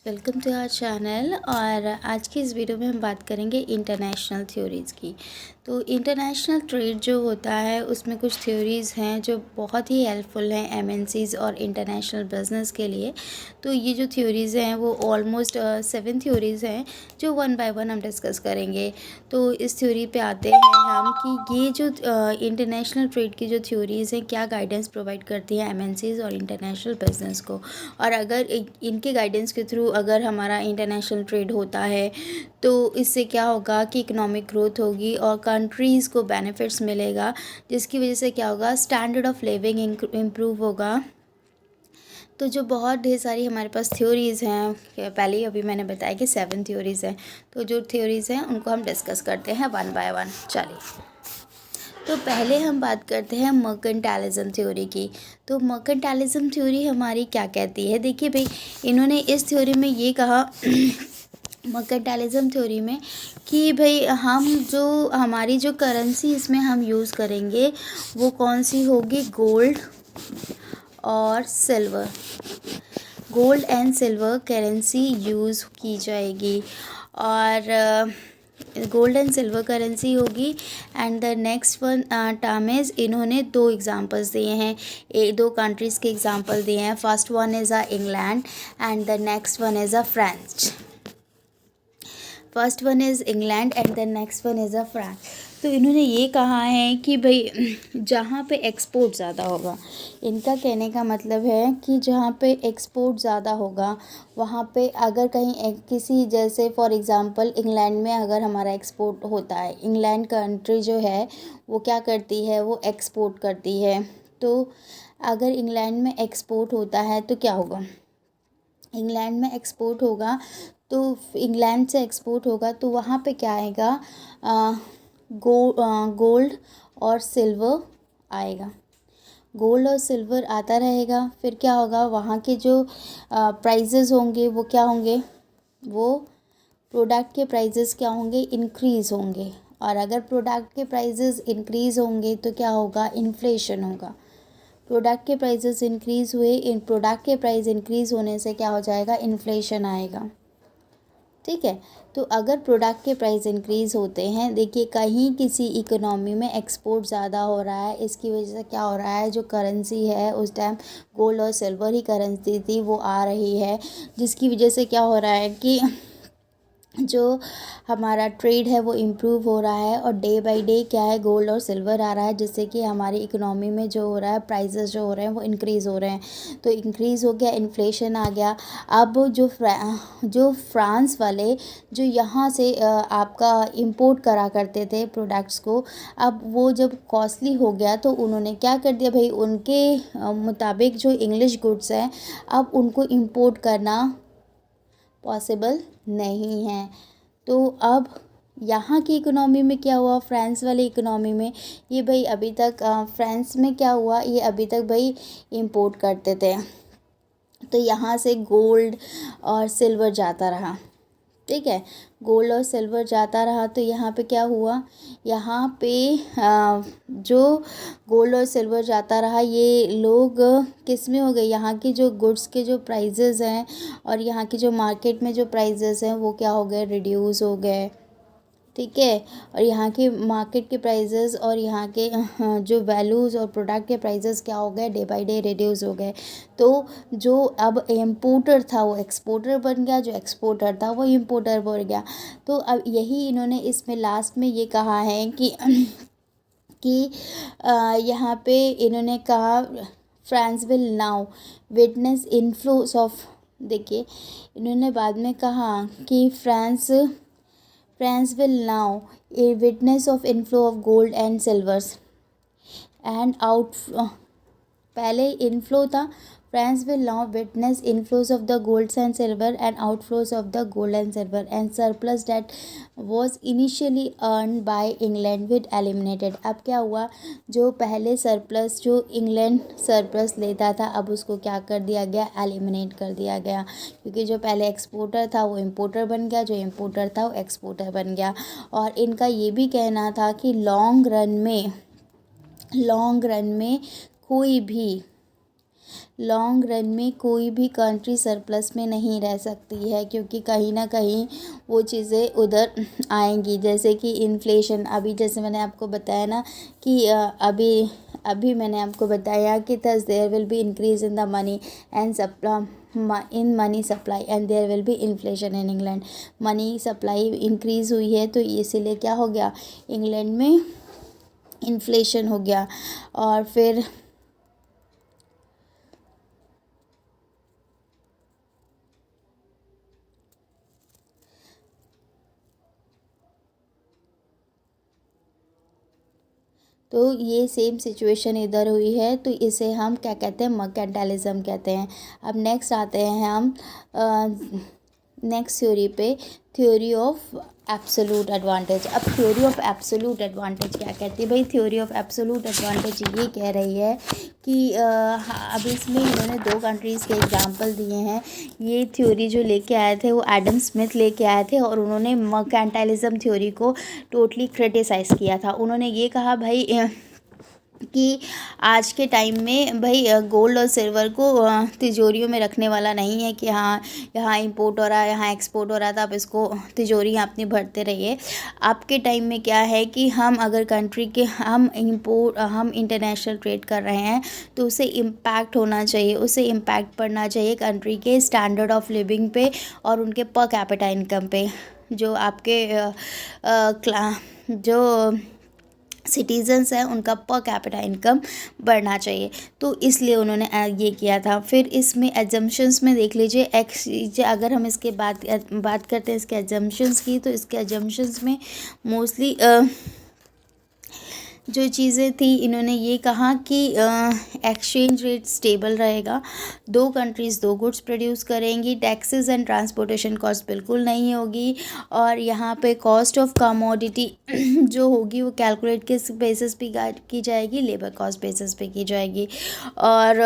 Welcome to our channel. और आज की इस वीडियो में हम बात करेंगे इंटरनेशनल थ्योरीज़ की। तो इंटरनेशनल ट्रेड जो होता है उसमें कुछ थ्योरीज़ हैं जो बहुत ही हेल्पफुल हैं एमएनसीज़ और इंटरनेशनल बिजनेस के लिए। तो ये जो थ्योरीज़ हैं वो ऑलमोस्ट 7 थ्योरीज़ हैं जो वन बाय वन हम डिस्कस करेंगे। तो इस थ्योरी पे आते हैं हम कि ये जो इंटरनेशनल ट्रेड की जो थ्योरीज़ हैं क्या गाइडेंस प्रोवाइड करती हैं एमएनसीज़ और इंटरनेशनल बिजनेस को। और अगर इनके गाइडेंस के थ्रू अगर हमारा इंटरनेशनल ट्रेड होता है तो इससे क्या होगा कि इकोनॉमिक ग्रोथ होगी और कंट्रीज़ को बेनिफिट्स मिलेगा, जिसकी वजह से क्या होगा, स्टैंडर्ड ऑफ लिविंग इम्प्रूव होगा। तो जो बहुत ढेर सारी हमारे पास थ्योरीज़ हैं, पहले ही अभी मैंने बताया कि 7 थ्योरीज़ हैं। तो जो थ्योरीज़ हैं उनको हम डिस्कस करते हैं वन बाय वन। चलिए, तो पहले हम बात करते हैं मर्केंटाइलिज्म थ्योरी की। तो मर्केंटाइलिज्म थ्योरी हमारी क्या कहती है, देखिए भाई, इन्होंने इस थ्योरी में ये कहा मर्केंटाइलिज्म थ्योरी में कि भाई हम जो हमारी जो करेंसी इसमें हम यूज़ करेंगे वो कौन सी होगी, गोल्ड और silver. Gold and silver currency use की जाएगी और गोल्ड एंड सिल्वर करेंसी होगी। And the next one term is, इन्होंने 2 एग्जांपल्स दिए हैं, 2 कंट्रीज़ के एग्जांपल दिए हैं। First one is England and the next one is France. First one is England and the next one is France. तो इन्होंने ये कहा है कि भाई जहाँ पे एक्सपोर्ट ज़्यादा होगा, इनका कहने का मतलब है कि जहाँ पे एक्सपोर्ट ज़्यादा होगा वहाँ पे अगर कहीं किसी, जैसे फॉर एग्ज़ाम्पल इंग्लैंड में अगर हमारा एक्सपोर्ट होता है, इंग्लैंड कंट्री जो है वो क्या करती है, वो एक्सपोर्ट करती है। तो अगर इंग्लैंड में एक्सपोर्ट होता है तो क्या होगा, इंग्लैंड में एक्सपोर्ट होगा तो इंग्लैंड से एक्सपोर्ट होगा तो वहाँ पे क्या आएगा, गोल्ड और सिल्वर आएगा। गोल्ड और सिल्वर आता रहेगा, फिर क्या होगा, वहाँ के जो प्राइजेज़ होंगे वो क्या होंगे, वो प्रोडक्ट के प्राइजेज़ क्या होंगे, इंक्रीज़ होंगे। और अगर प्रोडक्ट के प्राइजेज़ इंक्रीज़ होंगे तो क्या होगा, इन्फ्लेशन होगा। प्रोडक्ट के प्राइजेज़ इंक्रीज़ हुए, इन प्रोडक्ट के प्राइस इंक्रीज़ होने से क्या हो जाएगा, इन्फ्लेशन आएगा। ठीक है। तो अगर प्रोडक्ट के प्राइस इंक्रीज़ होते हैं, देखिए कहीं किसी इकोनॉमी में एक्सपोर्ट ज़्यादा हो रहा है, इसकी वजह से क्या हो रहा है, जो करेंसी है उस टाइम गोल्ड और सिल्वर ही करेंसी थी वो आ रही है, जिसकी वजह से क्या हो रहा है कि जो हमारा ट्रेड है वो इम्प्रूव हो रहा है और डे बाय डे क्या है, गोल्ड और सिल्वर आ रहा है, जिससे कि हमारी इकोनॉमी में जो हो रहा है, प्राइसेस जो हो रहे हैं वो इंक्रीज़ हो रहे हैं। तो इंक्रीज़ हो गया, इन्फ्लेशन आ गया। अब जो फ्रांस वाले जो यहाँ से आपका इंपोर्ट करा करते थे प्रोडक्ट्स को, अब वो जब कॉस्टली हो गया तो उन्होंने क्या कर दिया भाई, उनके मुताबिक जो इंग्लिश गुड्स हैं अब उनको इंपोर्ट करना पॉसिबल नहीं है। तो अब यहाँ की इकोनॉमी में क्या हुआ, फ्रांस वाली इकोनॉमी में, ये भाई अभी तक फ्रांस में क्या हुआ, ये अभी तक भाई इंपोर्ट करते थे, तो यहाँ से गोल्ड और सिल्वर जाता रहा। ठीक है, गोल्ड और सिल्वर जाता रहा तो यहाँ पे क्या हुआ, यहाँ पे जो गोल्ड और सिल्वर जाता रहा, ये लोग किस में हो गए, यहाँ की जो गुड्स के जो प्राइजेज़ हैं और यहाँ की जो मार्केट में जो प्राइजेज़ हैं वो क्या हो गए, रिड्यूस हो गए। ठीक है, और यहाँ के मार्केट के प्राइजेज़ और यहाँ के जो वैल्यूज़ और प्रोडक्ट के प्राइजेज़ क्या हो गए, डे बाय डे रिड्यूस हो गए। तो जो अब इम्पोर्टर था वो एक्सपोर्टर बन गया, जो एक्सपोर्टर था वो इम्पोर्टर बन गया। तो अब यही इन्होंने इसमें लास्ट में ये कहा है कि यहाँ पे इन्होंने कहा, France will now witness inflows of, देखिए इन्होंने बाद में कहा कि France will now a witness of inflow of gold and silvers and out, पहले इनफ्लो था, France will now witness inflows of the gold and silver and outflows of the gold and silver and surplus debt was initially earn by England with eliminated. अब क्या हुआ, जो पहले surplus, जो England surplus लेता था, अब उसको क्या कर दिया गया, एलिमिनेट कर दिया गया, क्योंकि जो पहले एक्सपोर्टर था वो इम्पोर्टर बन गया, जो इम्पोर्टर था वो एक्सपोर्टर बन गया। और इनका ये भी कहना था कि लॉन्ग रन में कोई भी लॉन्ग रन में कोई भी कंट्री सरप्लस में नहीं रह सकती है, क्योंकि कहीं ना कहीं वो चीज़ें उधर आएंगी, जैसे कि इन्फ्लेशन। अभी जैसे मैंने आपको बताया ना कि अभी अभी मैंने आपको बताया कि thus there will be increase in the money and in money supply and there will be inflation in England. Money supply increase हुई है तो इसीलिए क्या हो गया, इंग्लैंड में इन्फ्लेशन हो गया। और फिर तो ये सेम सिचुएशन इधर हुई है, तो इसे हम क्या कहते हैं, मर्केंटाइलिज्म कहते हैं। अब नेक्स्ट आते हैं हम नेक्स्ट थ्योरी पे, थ्योरी ऑफ एब्सोल्यूट एडवांटेज। अब थ्योरी ऑफ एब्सोल्यूट एडवांटेज क्या कहती है भाई? थ्योरी ऑफ एब्सोल्यूट एडवांटेज ये कह रही है कि अब इसमें इन्होंने दो कंट्रीज़ के एग्जांपल दिए हैं। ये थ्योरी जो लेके आए थे वो एडम स्मिथ लेके आए थे, और उन्होंने मर्केंटाइलिज्म थ्योरी को टोटली क्रिटिसाइज़ किया था। उन्होंने ये कहा भाई कि आज के टाइम में भाई गोल्ड और सिल्वर को तिजोरियों में रखने वाला नहीं है कि हाँ यहाँ इंपोर्ट हो रहा है, यहाँ एक्सपोर्ट हो रहा था, अब इसको तिजोरियाँ अपनी भरते रहिए। आपके टाइम में क्या है कि हम अगर कंट्री के हम इंटरनेशनल ट्रेड कर रहे हैं तो उसे इम्पैक्ट होना चाहिए, उसे इम्पैक्ट पड़ना चाहिए कंट्री के स्टैंडर्ड ऑफ लिविंग पे और उनके पर कैपिटा इनकम पे। जो आपके जो सिटीजन्स हैं उनका पर कैपिटा इनकम बढ़ना चाहिए, तो इसलिए उन्होंने ये किया था। फिर इसमें एजम्पशंस में देख लीजिए, अगर हम इसके बात करते हैं इसके एजम्पशंस की, तो इसके एजम्पशंस में मोस्टली जो चीज़ें थी, इन्होंने ये कहा कि एक्सचेंज रेट स्टेबल रहेगा, दो कंट्रीज़ दो गुड्स प्रोड्यूस करेंगी, टैक्सेस एंड ट्रांसपोर्टेशन कॉस्ट बिल्कुल नहीं होगी, और यहाँ पे कॉस्ट ऑफ कमोडिटी जो होगी वो कैलकुलेट किस बेसिस पे की जाएगी, लेबर कॉस्ट बेसिस पे की जाएगी। और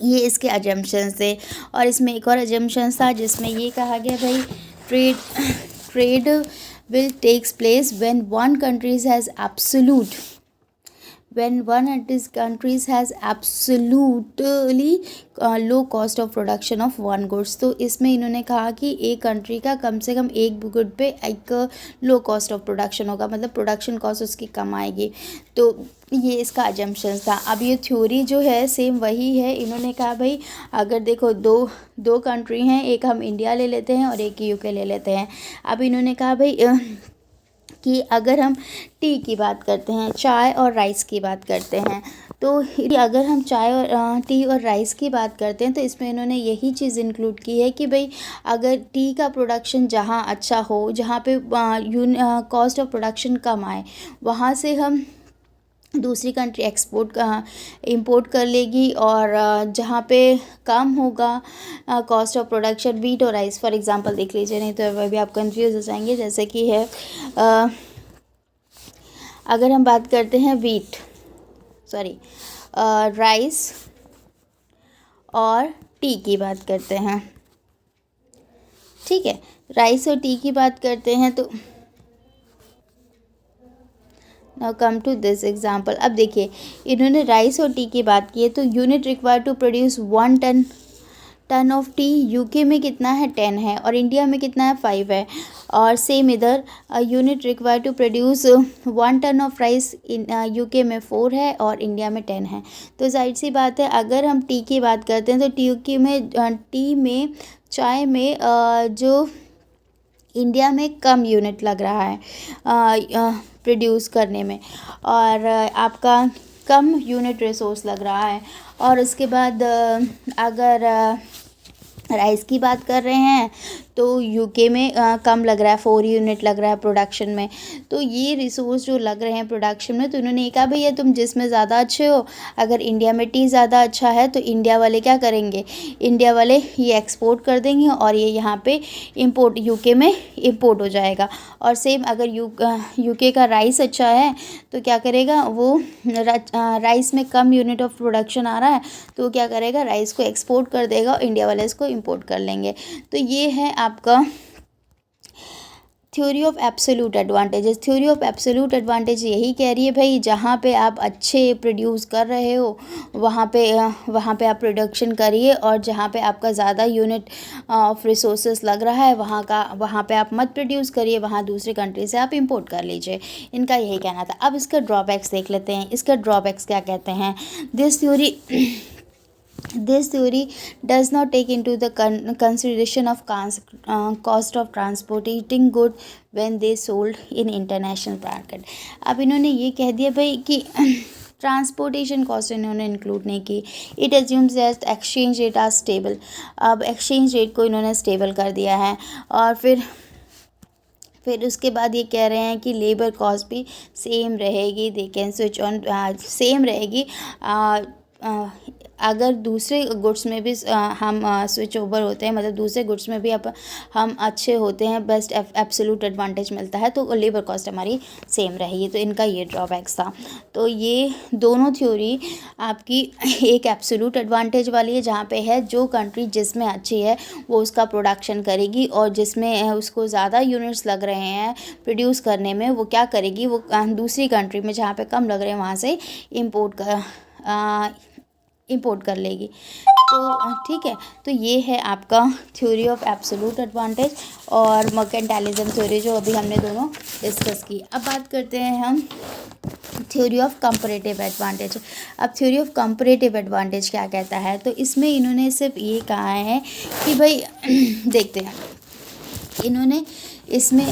ये इसके अजम्पशंस थे। और इसमें एक और अजम्पशन था जिसमें ये कहा गया भाई trade will takes place when one country has absolutely low cost of production of one goods. तो इसमें इन्होंने कहा कि एक कंट्री का कम से कम एक गुड पे एक लो कॉस्ट ऑफ प्रोडक्शन होगा, मतलब प्रोडक्शन कॉस्ट उसकी कम आएगी। तो ये इसका अजम्पशन था। अब ये थ्योरी जो है सेम वही है। इन्होंने कहा भाई अगर देखो दो कंट्री हैं, एक हम इंडिया ले लेते हैं और एक यूके ले लेते हैं। अब इन्होंने कहा भाई कि अगर हम टी की बात करते हैं, चाय और राइस की बात करते हैं, तो अगर हम चाय और टी और राइस की बात करते हैं तो इसमें इन्होंने यही चीज़ इंक्लूड की है कि भाई अगर टी का प्रोडक्शन जहाँ अच्छा हो, जहाँ पे कॉस्ट ऑफ प्रोडक्शन कम आए, वहाँ से हम दूसरी कंट्री इंपोर्ट कर लेगी, और जहाँ पे कम होगा कॉस्ट ऑफ प्रोडक्शन, वीट और राइस फॉर एग्जांपल देख लीजिए, नहीं तो अभी आप कंफ्यूज हो जाएंगे। जैसे कि है अगर हम बात करते हैं राइस और टी की बात करते हैं, ठीक है, राइस और टी की बात करते हैं तो now come to this example. अब देखिए इन्होंने राइस और टी की बात की है, तो unit required to produce 1 ton of tea UK में कितना है, 10 है, और इंडिया में कितना है, 5 है। और सेम इधर unit required to produce 1 ton of rice UK में 4 है और इंडिया में 10 है। तो जाहिर सी बात है अगर हम टी की बात करते हैं तो टी में चाय में जो इंडिया में कम यूनिट लग रहा है प्रोड्यूस करने में, और आपका कम यूनिट रिसोर्स लग रहा है। और उसके बाद अगर राइस की बात कर रहे हैं तो यूके में कम लग रहा है, 4 यूनिट लग रहा है प्रोडक्शन में। तो ये रिसोर्स जो लग रहे हैं प्रोडक्शन में, तो इन्होंने ये कहा भैया तुम जिसमें ज़्यादा अच्छे हो, अगर इंडिया में टी ज़्यादा अच्छा है तो इंडिया वाले क्या करेंगे, इंडिया वाले ये एक्सपोर्ट कर देंगे और ये यहाँ पे इंपोर्ट यूके में इंपोर्ट हो जाएगा। और सेम अगर यूके का राइस अच्छा है तो क्या करेगा वो, राइस में कम यूनिट ऑफ प्रोडक्शन आ रहा है तो क्या करेगा, राइस को एक्सपोर्ट कर देगा और इंडिया वाले इसको इंपोर्ट कर लेंगे। तो ये है आपका theory of absolute advantages, theory of absolute advantage यही कह रही है भाई, जहाँ पे आप अच्छे प्रोड्यूस कर रहे हो वहाँ पे आप प्रोडक्शन करिए, और जहाँ पे आपका ज़्यादा यूनिट ऑफ रिसोर्सेज लग रहा है वहाँ पे आप मत प्रोड्यूस करिए, वहाँ दूसरी कंट्री से आप इंपोर्ट कर लीजिए। इनका यही कहना था। अब इसका ड्रॉबैक्स देख लेते हैं। इसका ड्रॉबैक्स क्या कहते हैं। This theory does not take into the consideration of cost of transporting good when they sold in international market। अब इन्होंने ये कह दिया भाई कि ट्रांसपोर्टेशन कॉस्ट इन्होंने इंक्लूड नहीं की। It assumes that exchange rate are stable. अब एक्सचेंज रेट को इन्होंने स्टेबल कर दिया है, और फिर उसके बाद ये कह रहे हैं कि लेबर कॉस्ट भी सेम रहेगी, they can switch on, same रहेगी। अगर दूसरे गुड्स में भी हम स्विच ओवर होते हैं, मतलब दूसरे गुड्स में भी हम अच्छे होते हैं, बेस्ट एब्सोल्यूट एडवांटेज मिलता है, तो लेबर कॉस्ट हमारी सेम रहेगी। तो इनका ये ड्रॉबैक्स था। तो ये दोनों थ्योरी आपकी एक एब्सोल्यूट एडवांटेज वाली है, जहाँ पे है जो कंट्री जिसमें अच्छी है वो उसका प्रोडक्शन करेगी, और जिसमें उसको ज़्यादा यूनिट्स लग रहे हैं प्रोड्यूस करने में, वो क्या करेगी, वो दूसरी कंट्री में जहाँ पे कम लग रहे हैं वहाँ से इंपोर्ट कर लेगी। तो ठीक है, तो ये है आपका थ्योरी ऑफ एब्सोल्यूट एडवांटेज और मर्केंटाइलिज्म थ्योरी, जो अभी हमने दोनों डिस्कस की। अब बात करते हैं हम थ्योरी ऑफ कंपैरेटिव एडवांटेज। अब थ्योरी ऑफ कंपैरेटिव एडवांटेज क्या कहता है, तो इसमें इन्होंने सिर्फ ये कहा है कि भाई देखते हैं, इन्होंने इसमें